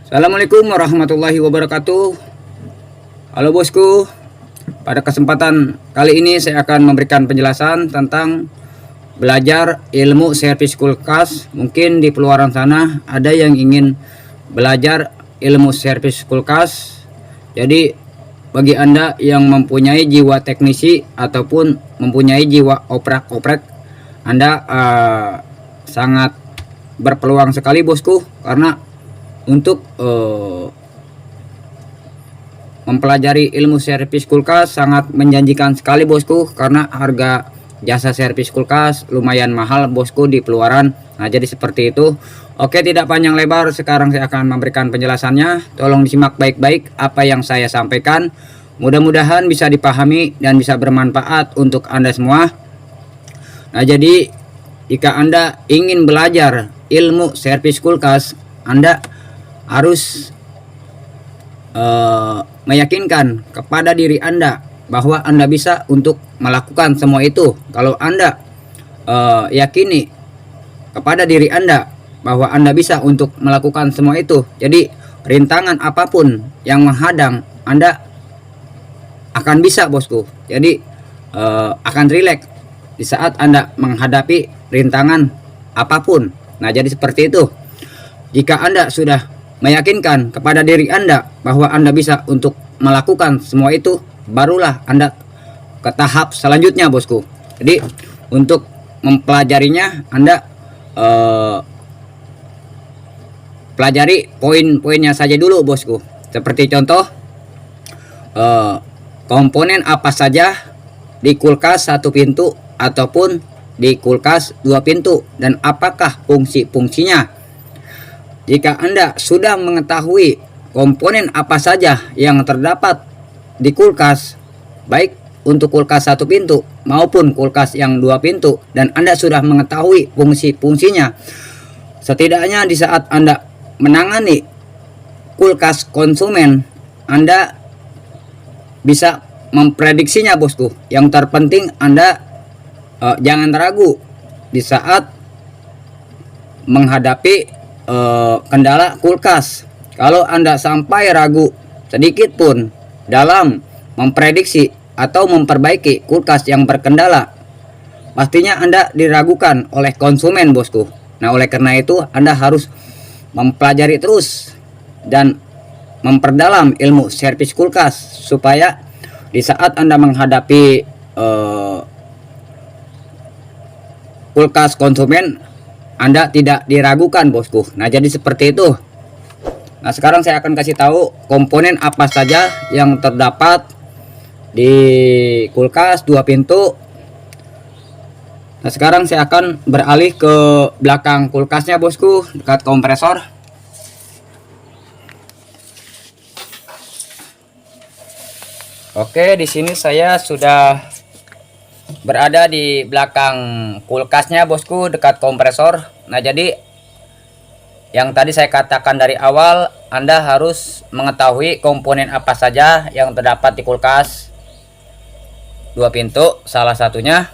Assalamualaikum warahmatullahi wabarakatuh. Halo bosku, pada kesempatan kali ini saya akan memberikan penjelasan tentang belajar ilmu servis kulkas. Mungkin di luaran sana ada yang ingin belajar ilmu servis kulkas. Jadi bagi Anda yang mempunyai jiwa teknisi ataupun mempunyai jiwa oprek-oprek, Anda sangat berpeluang sekali bosku, karena untuk mempelajari ilmu servis kulkas sangat menjanjikan sekali bosku, karena harga jasa servis kulkas lumayan mahal bosku di peluaran. Nah jadi seperti itu. Oke, tidak panjang lebar, sekarang saya akan memberikan penjelasannya. Tolong disimak baik-baik apa yang saya sampaikan, mudah-mudahan bisa dipahami dan bisa bermanfaat untuk Anda semua. Nah jadi jika Anda ingin belajar ilmu servis kulkas, Anda harus meyakinkan kepada diri Anda bahwa Anda bisa untuk melakukan semua itu. Kalau Anda yakini kepada diri Anda bahwa Anda bisa untuk melakukan semua itu, jadi rintangan apapun yang menghadang Anda akan bisa bosku. Jadi akan rileks di saat Anda menghadapi rintangan apapun. Nah jadi seperti itu. Jika Anda sudah meyakinkan kepada diri Anda bahwa Anda bisa untuk melakukan semua itu, barulah Anda ke tahap selanjutnya bosku. Jadi untuk mempelajarinya Anda pelajari poin-poinnya saja dulu bosku. Seperti contoh, komponen apa saja di kulkas satu pintu ataupun di kulkas dua pintu, dan apakah fungsi-fungsinya. Jika Anda sudah mengetahui komponen apa saja yang terdapat di kulkas, baik untuk kulkas satu pintu maupun kulkas yang dua pintu, dan Anda sudah mengetahui fungsi-fungsinya, setidaknya di saat Anda menangani kulkas konsumen, Anda bisa memprediksinya bosku. Yang terpenting Anda jangan ragu di saat menghadapi kendala kulkas. Kalau Anda sampai ragu sedikit pun dalam memprediksi atau memperbaiki kulkas yang berkendala, pastinya Anda diragukan oleh konsumen bosku. Nah oleh karena itu Anda harus mempelajari terus dan memperdalam ilmu servis kulkas, supaya di saat Anda menghadapi kulkas konsumen, Anda tidak diragukan bosku. Nah jadi seperti itu. Nah sekarang saya akan kasih tahu komponen apa saja yang terdapat di kulkas dua pintu. Nah sekarang saya akan beralih ke belakang kulkasnya bosku, dekat kompresor. Oke, di sini saya sudah berada di belakang kulkasnya bosku, dekat kompresor. Nah jadi yang tadi saya katakan dari awal, Anda harus mengetahui komponen apa saja yang terdapat di kulkas dua pintu salah satunya,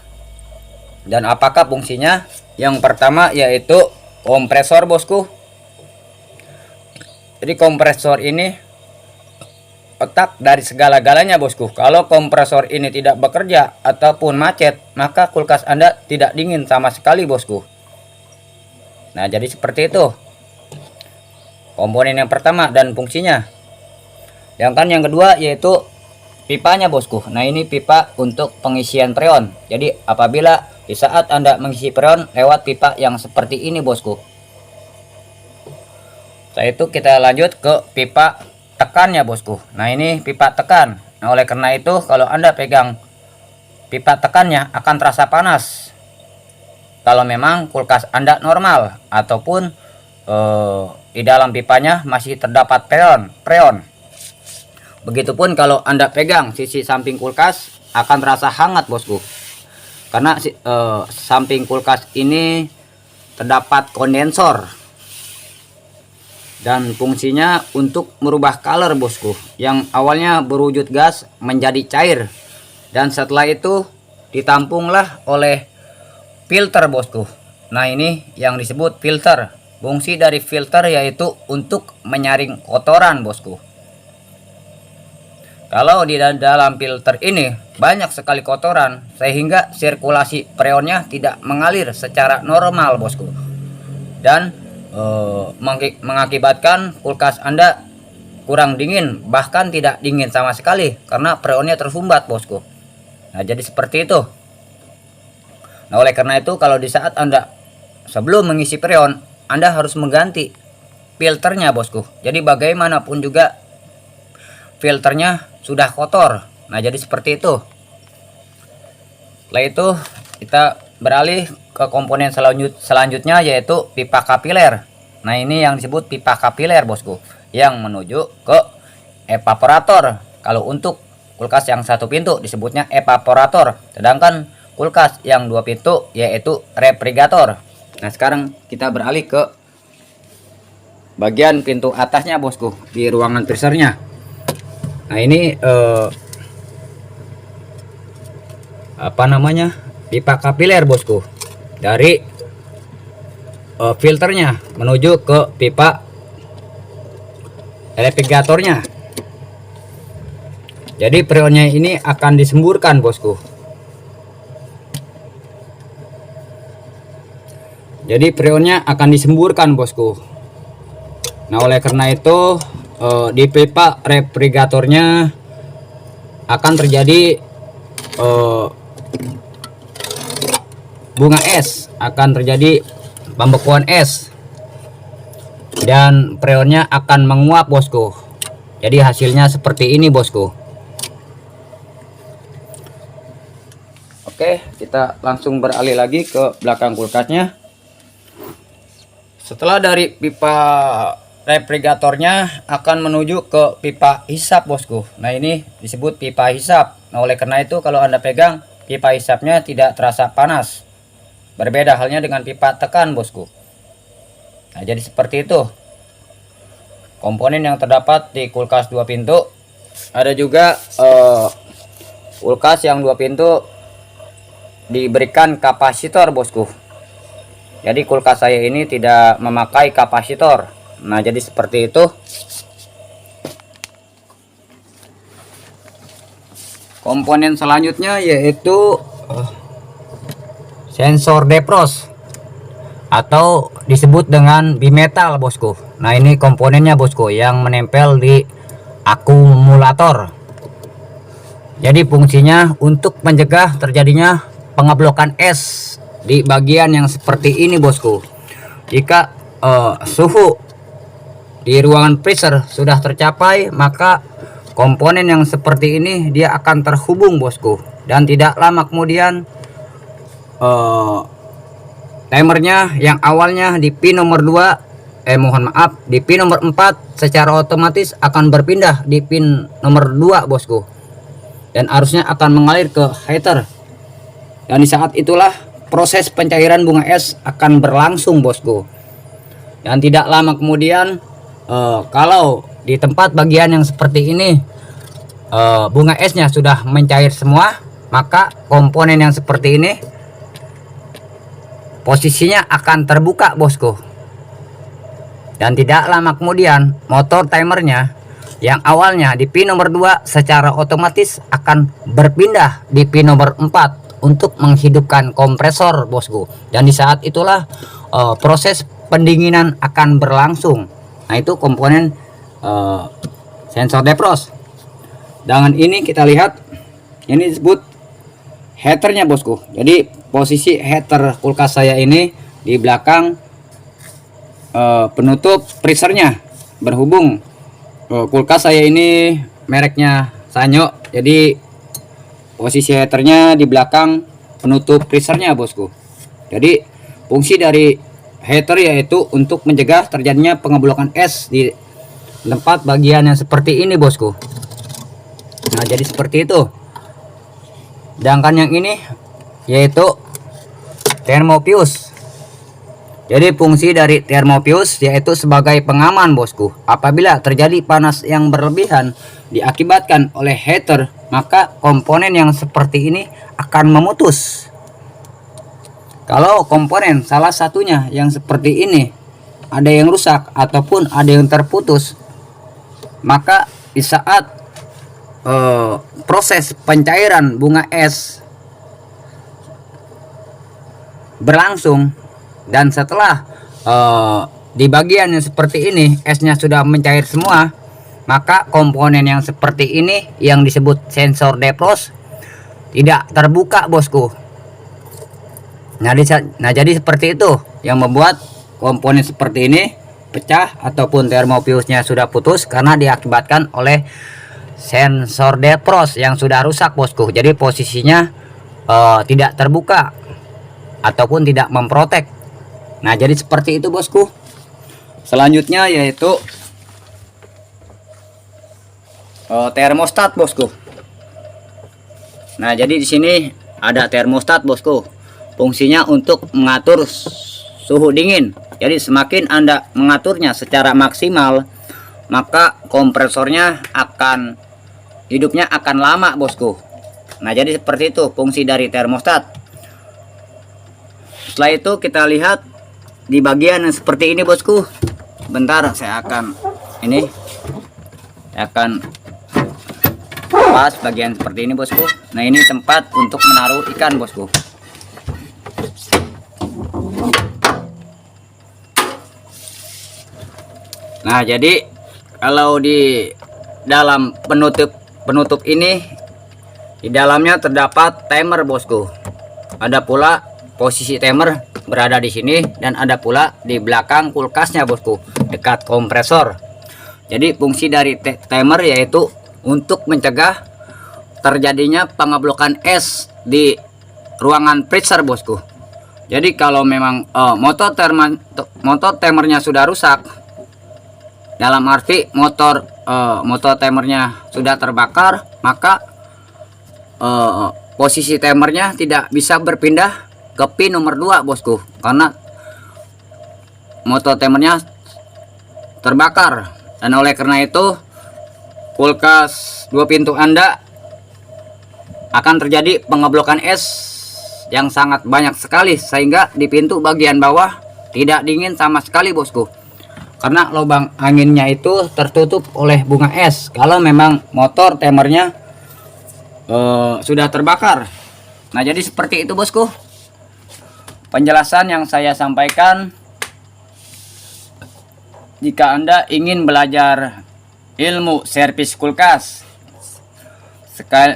dan apakah fungsinya. Yang pertama yaitu kompresor bosku. Jadi kompresor ini otak dari segala-galanya bosku. Kalau kompresor ini tidak bekerja ataupun macet, maka kulkas Anda tidak dingin sama sekali bosku. Nah jadi seperti itu komponen yang pertama dan fungsinya. Yang kedua yaitu pipanya bosku. Nah ini pipa untuk pengisian freon. Jadi apabila di saat Anda mengisi freon lewat pipa yang seperti ini bosku. Setelah itu kita lanjut ke pipa tekannya bosku. Nah ini pipa tekan. Nah oleh karena itu kalau Anda pegang pipa tekannya akan terasa panas kalau memang kulkas Anda normal, ataupun di dalam pipanya masih terdapat freon. Begitupun kalau Anda pegang sisi samping kulkas akan terasa hangat bosku, karena samping kulkas ini terdapat kondensor, dan fungsinya untuk merubah color bosku, yang awalnya berwujud gas menjadi cair, dan setelah itu ditampunglah oleh filter bosku. Nah ini yang disebut filter. Fungsi dari filter yaitu untuk menyaring kotoran, bosku. Kalau di dalam filter ini banyak sekali kotoran sehingga sirkulasi freonnya tidak mengalir secara normal, bosku. Dan mengakibatkan kulkas Anda kurang dingin, bahkan tidak dingin sama sekali karena freonnya tersumbat, bosku. Nah, jadi seperti itu. Nah, oleh karena itu kalau di saat Anda sebelum mengisi freon, Anda harus mengganti filternya, bosku. Jadi bagaimanapun juga filternya sudah kotor. Nah, jadi seperti itu. Setelah itu kita beralih ke komponen selanjutnya yaitu pipa kapiler. Nah, ini yang disebut pipa kapiler, bosku, yang menuju ke evaporator. Kalau untuk kulkas yang satu pintu disebutnya evaporator, sedangkan kulkas yang dua pintu yaitu refrigerator. Nah, sekarang kita beralih ke bagian pintu atasnya, bosku, di ruangan freezernya. Nah, ini pipa kapiler, bosku, dari filternya menuju ke pipa refrigeratornya. Jadi freonnya ini akan disemburkan, bosku. Jadi freonnya akan disemburkan, bosku. Nah, oleh karena itu di pipa refrigeratornya akan terjadi bunga es, akan terjadi pembekuan es, dan freonnya akan menguap, bosku. Jadi hasilnya seperti ini, bosku. Oke, kita langsung beralih lagi ke belakang kulkasnya. Setelah dari pipa refrigeratornya akan menuju ke pipa hisap, bosku. Nah, ini disebut pipa hisap. Nah, oleh karena itu kalau Anda pegang, pipa hisapnya tidak terasa panas. Berbeda halnya dengan pipa tekan, bosku. Nah, jadi seperti itu komponen yang terdapat di kulkas dua pintu. Ada juga kulkas yang dua pintu diberikan kapasitor, bosku. Jadi kulkas saya ini tidak memakai kapasitor. Nah, jadi seperti itu. Komponen selanjutnya yaitu sensor defrost atau disebut dengan bimetal, bosku. Nah, ini komponennya, bosku, yang menempel di akumulator. Jadi fungsinya untuk mencegah terjadinya pengeblokan es di bagian yang seperti ini, bosku. Jika suhu di ruangan freezer sudah tercapai, maka komponen yang seperti ini dia akan terhubung, bosku, dan tidak lama kemudian timernya yang awalnya di pin nomor 2 di pin nomor 4 secara otomatis akan berpindah di pin nomor 2, bosku, dan arusnya akan mengalir ke heater. Dan di saat itulah proses pencairan bunga es akan berlangsung, bosku. Dan tidak lama kemudian kalau di tempat bagian yang seperti ini bunga esnya sudah mencair semua, maka komponen yang seperti ini posisinya akan terbuka, bosku. Dan tidak lama kemudian motor timernya yang awalnya di pin nomor 2 secara otomatis akan berpindah di pin nomor 4 untuk menghidupkan kompresor, bosku. Dan di saat itulah proses pendinginan akan berlangsung. Nah, itu komponen sensor defrost. Dengan ini kita lihat, ini disebut heaternya, bosku. Jadi posisi heater kulkas saya ini di belakang penutup freezernya. Berhubung kulkas saya ini mereknya Sanyo, jadi posisi heaternya di belakang penutup freezernya, bosku. Jadi fungsi dari heater yaitu untuk mencegah terjadinya pengeblokan es di tempat bagian yang seperti ini, bosku. Nah, jadi seperti itu. Sedangkan yang ini yaitu thermofuse. Jadi fungsi dari thermofuse yaitu sebagai pengaman, bosku. Apabila terjadi panas yang berlebihan diakibatkan oleh heater, maka komponen yang seperti ini akan memutus. Kalau komponen salah satunya yang seperti ini ada yang rusak ataupun ada yang terputus, maka di saat proses pencairan bunga es berlangsung dan setelah di bagian yang seperti ini esnya sudah mencair semua, maka komponen yang seperti ini yang disebut sensor defrost tidak terbuka, bosku. Nah, jadi seperti itu yang membuat komponen seperti ini pecah ataupun termofuse-nya sudah putus karena diakibatkan oleh sensor defrost yang sudah rusak, bosku. Jadi posisinya tidak terbuka ataupun tidak memprotek. Nah, jadi seperti itu, bosku. Selanjutnya yaitu termostat, bosku. Nah, jadi di sini ada termostat, bosku. Fungsinya untuk mengatur suhu dingin. Jadi semakin Anda mengaturnya secara maksimal, maka kompresornya akan hidupnya akan lama, bosku. Nah, jadi seperti itu fungsi dari termostat. Setelah itu kita lihat di bagian yang seperti ini, bosku. Bentar, saya akan pas bagian seperti ini, bosku. Nah, ini tempat untuk menaruh ikan, bosku. Nah, jadi kalau di dalam penutup ini, di dalamnya terdapat timer, bosku. Ada pula posisi timer berada di sini dan ada pula di belakang kulkasnya, bosku, dekat kompresor. Jadi fungsi dari timer yaitu untuk mencegah terjadinya pengeblokan es di ruangan freezer, bosku. Jadi kalau memang motor timernya sudah rusak, dalam arti motor timernya sudah terbakar, maka posisi timernya tidak bisa berpindah ke pin nomor 2, bosku, karena motor timernya terbakar. Dan oleh karena itu kulkas 2 pintu Anda akan terjadi pengeblokan es yang sangat banyak sekali, sehingga di pintu bagian bawah tidak dingin sama sekali, bosku, karena lubang anginnya itu tertutup oleh bunga es kalau memang motor timernya sudah terbakar. Nah, jadi seperti itu, bosku, penjelasan yang saya sampaikan. Jika Anda ingin belajar ilmu servis kulkas,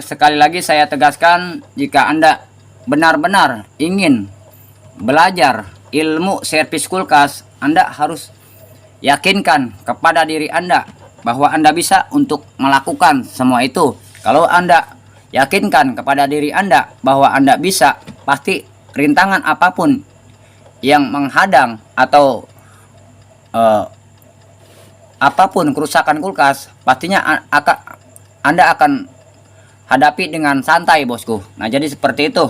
sekali lagi saya tegaskan, jika Anda benar-benar ingin belajar ilmu servis kulkas, Anda harus yakinkan kepada diri Anda bahwa Anda bisa untuk melakukan semua itu. Kalau Anda yakinkan kepada diri Anda bahwa Anda bisa, pasti rintangan apapun yang menghadang atau apapun kerusakan kulkas, pastinya Anda akan hadapi dengan santai, bosku. Nah, jadi seperti itu.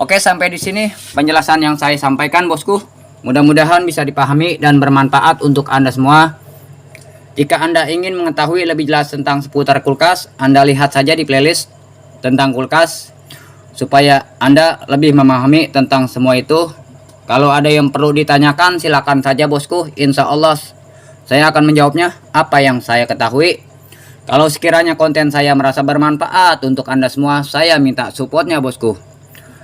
Oke, sampai di sini penjelasan yang saya sampaikan, bosku. Mudah-mudahan bisa dipahami dan bermanfaat untuk Anda semua. Jika Anda ingin mengetahui lebih jelas tentang seputar kulkas, Anda lihat saja di playlist tentang kulkas, supaya Anda lebih memahami tentang semua itu. Kalau ada yang perlu ditanyakan, silakan saja, bosku. Insya Allah saya akan menjawabnya apa yang saya ketahui. Kalau sekiranya konten saya merasa bermanfaat untuk Anda semua, saya minta supportnya, bosku.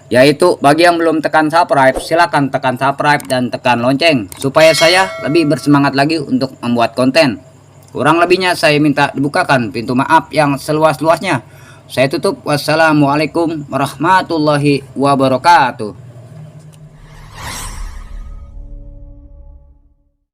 Yaitu bagi yang belum tekan subscribe, silakan tekan subscribe dan tekan lonceng supaya saya lebih bersemangat lagi untuk membuat konten. Kurang lebihnya saya minta dibukakan pintu maaf yang seluas-luasnya. Saya tutup. Wassalamualaikum warahmatullahi wabarakatuh.